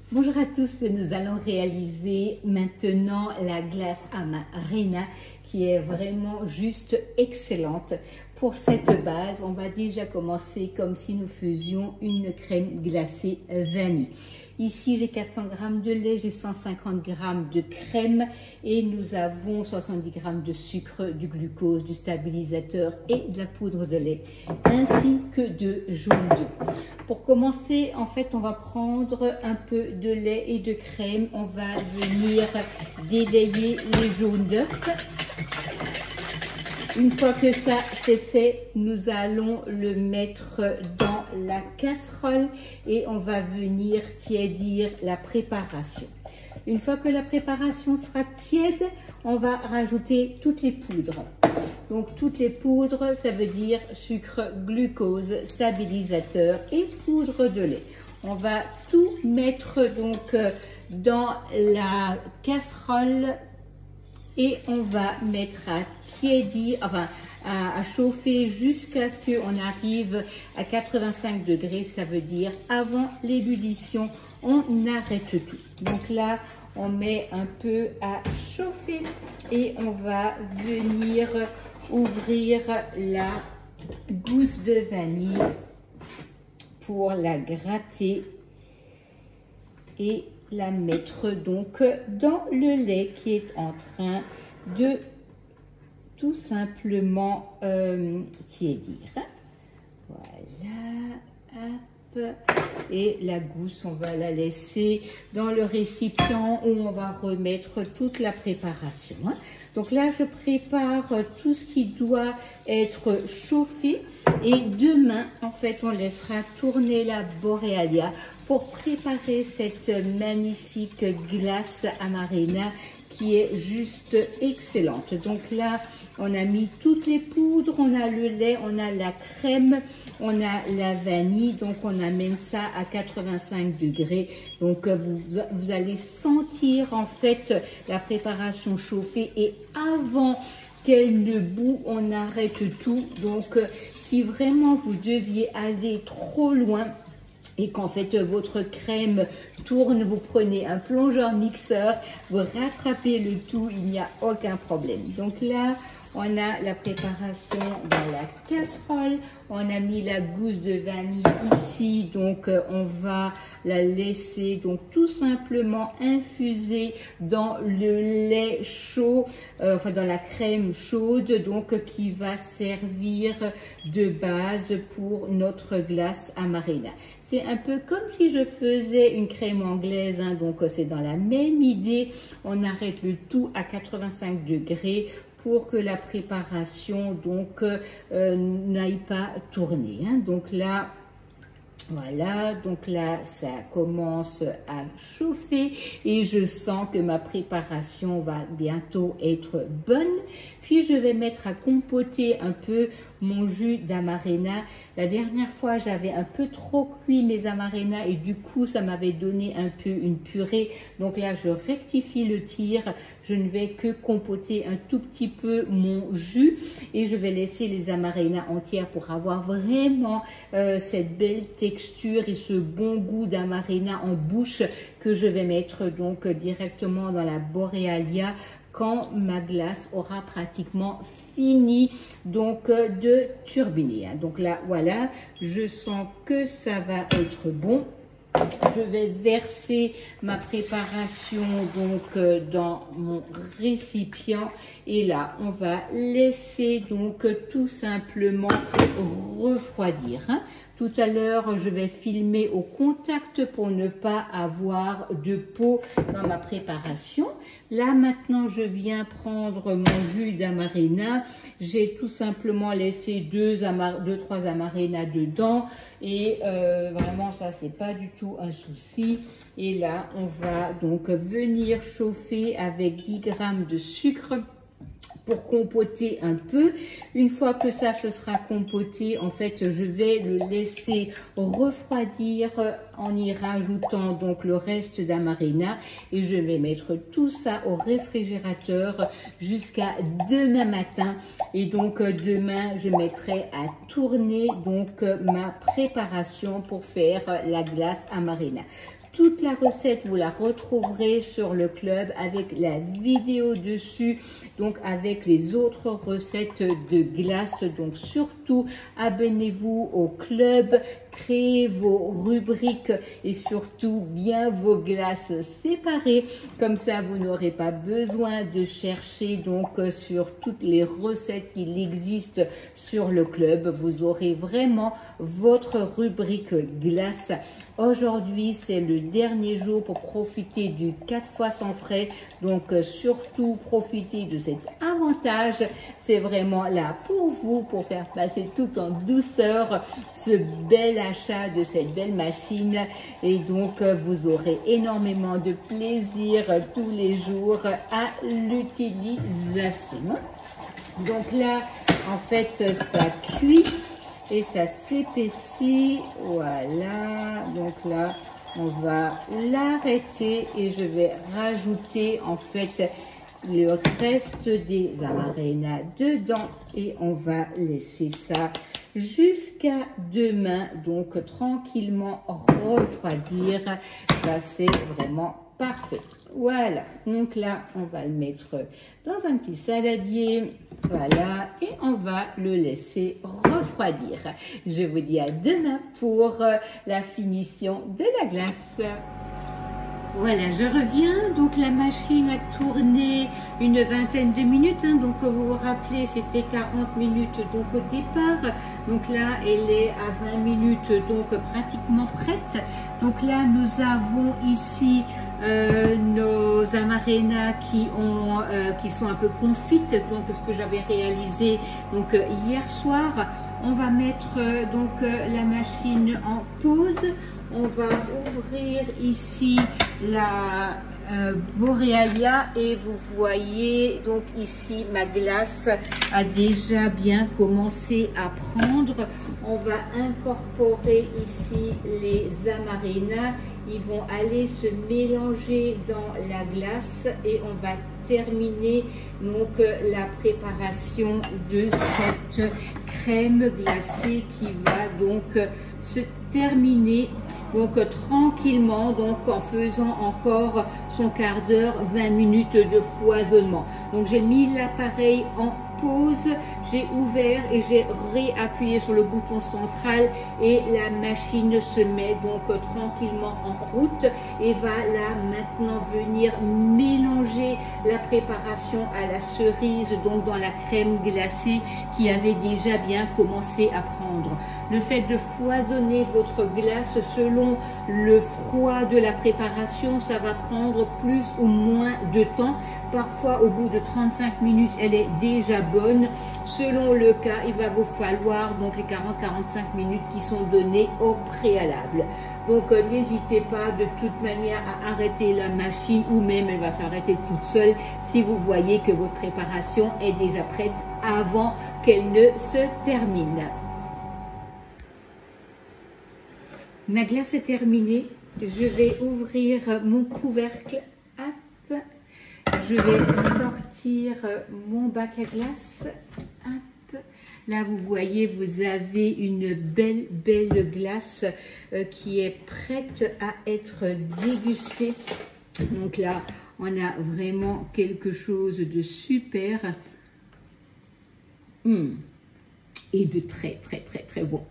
Bonjour à tous, nous allons réaliser maintenant la glace Amarena qui est vraiment juste excellente. Pour cette base, on va déjà commencer comme si nous faisions une crème glacée vanille. Ici, j'ai 400 g de lait, j'ai 150 g de crème et nous avons 70 g de sucre, du glucose, du stabilisateur et de la poudre de lait, ainsi que de jaune d'œuf. Pour commencer, en fait, on va prendre un peu de lait et de crème. On va venir délayer les jaunes d'œufs. Une fois que ça c'est fait, nous allons le mettre dans la casserole et on va venir tiédir la préparation. Une fois que la préparation sera tiède, on va rajouter toutes les poudres. Donc toutes les poudres, ça veut dire sucre, glucose, stabilisateur et poudre de lait. On va tout mettre donc dans la casserole et on va mettre à tiédir, enfin à chauffer jusqu'à ce qu'on arrive à 85 degrés, ça veut dire avant l'ébullition, on arrête tout. Donc là, on met un peu à chauffer et on va venir ouvrir la gousse de vanille pour la gratter et la mettre donc dans le lait qui est en train de tout simplement tiédir. Voilà, hop. Et la gousse, on va la laisser dans le récipient où on va remettre toute la préparation. Donc là, je prépare tout ce qui doit être chauffé et demain, en fait, on laissera tourner la Borealia pour préparer cette magnifique glace Amarena qui est juste excellente. Donc là, on a mis toutes les poudres, on a le lait, on a la crème, on a la vanille, donc on amène ça à 85 degrés. Donc vous allez sentir en fait la préparation chauffée et avant qu'elle ne bout, on arrête tout. Donc si vraiment vous deviez aller trop loin, et qu'en fait votre crème tourne, vous prenez un plongeur mixeur, vous rattrapez le tout, il n'y a aucun problème. Donc là, on a la préparation dans la casserole, on a mis la gousse de vanille ici, donc on va la laisser donc tout simplement infuser dans le lait chaud, enfin dans la crème chaude, donc qui va servir de base pour notre glace Amarena. C'est un peu comme si je faisais une crème anglaise, hein, donc c'est dans la même idée. On arrête le tout à 85 degrés pour que la préparation donc n'aille pas tourner. Hein. Donc là, voilà, donc là, ça commence à chauffer et je sens que ma préparation va bientôt être bonne. Puis, je vais mettre à compoter un peu mon jus d'Amarena. La dernière fois, j'avais un peu trop cuit mes Amarena et du coup, ça m'avait donné un peu une purée. Donc là, je rectifie le tir. Je ne vais que compoter un tout petit peu mon jus et je vais laisser les Amarena entières pour avoir vraiment cette belle texture et ce bon goût d'Amarena en bouche que je vais mettre donc directement dans la Borealia quand ma glace aura pratiquement fini donc de turbiner. Donc là, voilà, je sens que ça va être bon. Je vais verser ma préparation donc dans mon récipient et là on va laisser donc tout simplement refroidir. Tout à l'heure, je vais filmer au contact pour ne pas avoir de peau dans ma préparation. Là, maintenant, je viens prendre mon jus d'Amarena. J'ai tout simplement laissé 2-3 Amarena dedans. Et vraiment, ça, c'est pas du tout un souci. Et là, on va donc venir chauffer avec 10 g de sucre pour compoter un peu. Une fois que ça se sera compoté, en fait, je vais le laisser refroidir en y rajoutant donc le reste d'amarena et je vais mettre tout ça au réfrigérateur jusqu'à demain matin. Et donc demain, je mettrai à tourner donc ma préparation pour faire la glace amarena. Toute la recette, vous la retrouverez sur le club avec la vidéo dessus, donc avec les autres recettes de glace. Donc surtout, abonnez-vous au club, créez vos rubriques et surtout bien vos glaces séparées. Comme ça, vous n'aurez pas besoin de chercher donc sur toutes les recettes qu'il existe sur le club. Vous aurez vraiment votre rubrique glace. Aujourd'hui, c'est le dernier jour pour profiter du 4 fois sans frais. Donc, surtout, profitez de cet avantage. C'est vraiment là pour vous, pour faire passer tout en douceur ce bel achat de cette belle machine. Et donc, vous aurez énormément de plaisir tous les jours à l'utilisation. Donc là, en fait, ça cuit. Et ça s'épaissit, voilà, donc là, on va l'arrêter et je vais rajouter en fait le reste des amarena dedans et on va laisser ça jusqu'à demain, donc tranquillement refroidir, ça c'est vraiment parfait. Voilà, donc là, on va le mettre dans un petit saladier, voilà, et on va le laisser refroidir. Je vous dis à demain pour la finition de la glace. Voilà, je reviens, donc la machine a tourné une vingtaine de minutes, hein, donc vous vous rappelez, c'était 40 minutes donc au départ, donc là elle est à 20 minutes, donc pratiquement prête. Donc là nous avons ici nos amarena qui sont un peu confites, donc ce que j'avais réalisé donc hier soir. On va mettre donc la machine en pause. On va ouvrir ici la Borealia et vous voyez donc ici ma glace a déjà bien commencé à prendre. On va incorporer ici les amarena. Ils vont aller se mélanger dans la glace et on va terminer donc la préparation de cette crème glacée qui va donc se terminer donc tranquillement, donc en faisant encore son quart d'heure, 20 minutes de foisonnement. Donc j'ai mis l'appareil en pause, j'ai ouvert et j'ai réappuyé sur le bouton central et la machine se met donc tranquillement en route et va là maintenant venir mélanger la préparation à la cerise donc dans la crème glacée qui avait déjà bien commencé à prendre. Le fait de foisonner votre glace selon le froid de la préparation, ça va prendre plus ou moins de temps. Parfois au bout de 35 minutes elle est déjà bonne. Selon le cas, il va vous falloir donc les 40-45 minutes qui sont données au préalable. Donc n'hésitez pas de toute manière à arrêter la machine ou même elle va s'arrêter toute seule si vous voyez que votre préparation est déjà prête avant qu'elle ne se termine. Ma glace est terminée. Je vais ouvrir mon couvercle. Hop. Je vais sortir mon bac à glace. Hop. Là, vous voyez, vous avez une belle glace qui est prête à être dégustée. Donc là, on a vraiment quelque chose de super. Et de très bon.